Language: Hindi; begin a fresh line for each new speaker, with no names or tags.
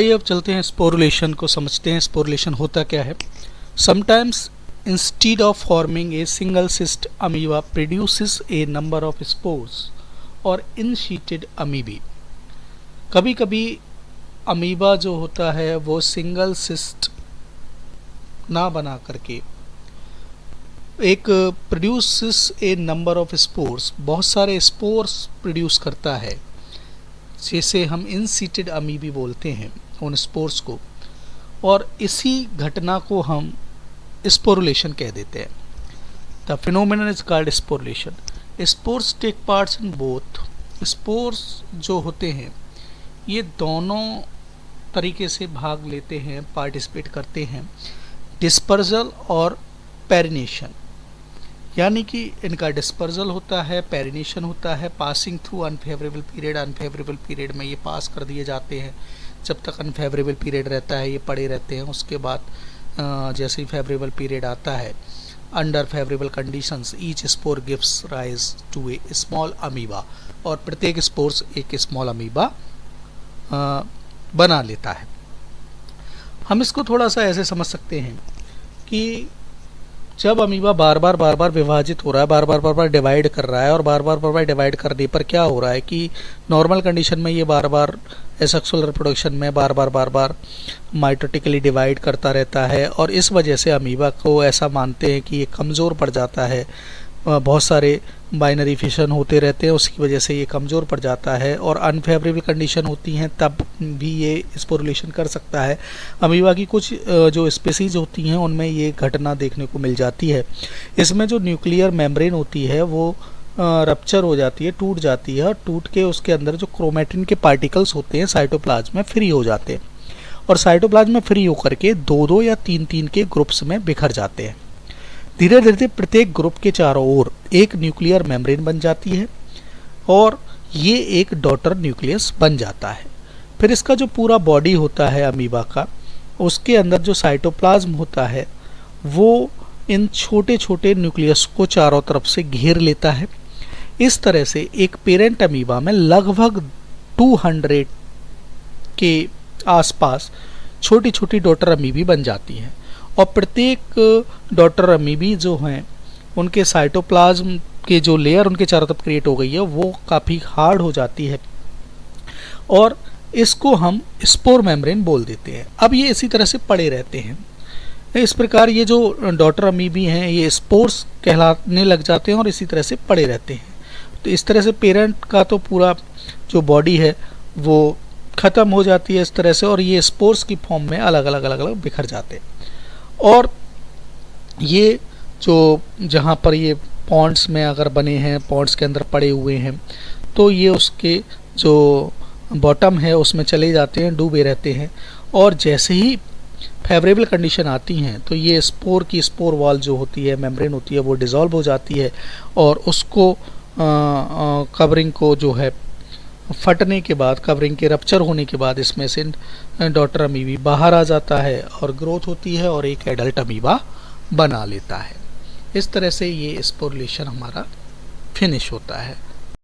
चलिए अब चलते हैं स्पोरुलेशन को समझते हैं। स्पोरुलेशन होता क्या है। Sometimes instead of forming a single cyst amoeba produces A number of spores और इनशीटेड अमीबी। कभी कभी अमीबा जो होता है वो सिंगल सिस्ट ना बना करके एक produces A number of spores, बहुत सारे स्पोर्स प्रोड्यूस करता है, जैसे हम इनसीटेड अमीबी बोलते हैं उन स्पोर्स को, और इसी घटना को हम स्पोरुलेशन कह देते हैं। The phenomenon is called sporulation. Spores take parts in both. Spores जो होते हैं ये दोनों तरीके से भाग लेते हैं, पार्टिसिपेट करते हैं, डिस्पर्जल और पेरिनेशन। यानी कि इनका डिस्पर्जल होता है, पेरिनेशन होता है, passing through unfavourable period. Unfavourable period में ये पास कर दिए जाते हैं, जब तक अनफेवरेबल पीरियड रहता है ये पड़े रहते हैं। उसके बाद जैसे ही फेवरेबल पीरियड आता है, under favourable conditions each spore gives rise to a small amoeba, और प्रत्येक स्पोर्स एक स्मॉल अमीबा बना लेता है। हम इसको थोड़ा सा ऐसे समझ सकते हैं कि जब अमीबा बार बार विभाजित हो रहा है, बार बार डिवाइड कर रहा है, और बार बार डिवाइड करने पर क्या हो रहा है कि नॉर्मल कंडीशन में ये बार बार एसेक्सुअल रिप्रोडक्शन में बार बार माइटोटिकली डिवाइड करता रहता है, और इस वजह से अमीबा को ऐसा मानते हैं कि ये कमज़ोर पड़ जाता है। बहुत सारे बाइनरी फिशन होते रहते हैं, उसकी वजह से ये कमज़ोर पड़ जाता है, और अनफेवरेबल कंडीशन होती हैं तब भी ये स्पोरुलेशन कर सकता है। अमीबा की कुछ जो स्पीसीज होती हैं उनमें ये घटना देखने को मिल जाती है। इसमें जो न्यूक्लियर मेम्ब्रेन होती है वो रप्चर हो जाती है, टूट जाती है, और टूट के उसके अंदर जो क्रोमेटिन के पार्टिकल्स होते हैं साइटोप्लाज्म में फ्री हो जाते हैं, और साइटोप्लाज्म में फ्री होकर के दो या तीन के ग्रुप्स में बिखर जाते हैं। धीरे धीरे प्रत्येक ग्रुप के चारों ओर एक न्यूक्लियर मेम्ब्रेन बन जाती है, और ये एक डॉटर न्यूक्लियस बन जाता है। फिर इसका जो पूरा बॉडी होता है अमीबा का, उसके अंदर जो साइटोप्लाज्म होता है वो इन छोटे छोटे न्यूक्लियस को चारों तरफ से घेर लेता है। इस तरह से एक पेरेंट अमीबा में लगभग 200 के आसपास छोटी छोटी डॉटर अमीबी बन जाती हैं, और प्रत्येक डॉटर अमीबी जो हैं उनके साइटोप्लाज्म के जो लेयर उनके चारों तरफ क्रिएट हो गई है वो काफ़ी हार्ड हो जाती है, और इसको हम स्पोर मेम्ब्रेन बोल देते हैं। अब ये इसी तरह से पड़े रहते हैं। इस प्रकार ये जो डॉटर अमीबी हैं ये स्पोर्स कहलाने लग जाते हैं और इसी तरह से पड़े रहते हैं। तो इस तरह से पेरेंट का तो पूरा जो बॉडी है वो ख़त्म हो जाती है इस तरह से, और ये स्पोर्स की फॉर्म में अलग अलग बिखर जाते हैं। और ये जो जहाँ पर ये पॉन्ड्स में अगर बने हैं, पॉन्ड्स के अंदर पड़े हुए हैं, तो ये उसके जो बॉटम है उसमें चले जाते हैं, डूबे रहते हैं, और जैसे ही फेवरेबल कंडीशन आती हैं तो ये स्पोर की स्पोर वॉल जो होती है, मेम्ब्रेन होती है, वो डिज़ोल्व हो जाती है, और उसको कवरिंग को जो है फटने के बाद, कवरिंग के रप्चर होने के बाद इसमें से डॉटर अमीबी बाहर आ जाता है, और ग्रोथ होती है और एक एडल्ट अमीबा बना लेता है। इस तरह से ये स्पोरुलेशन हमारा फिनिश होता है।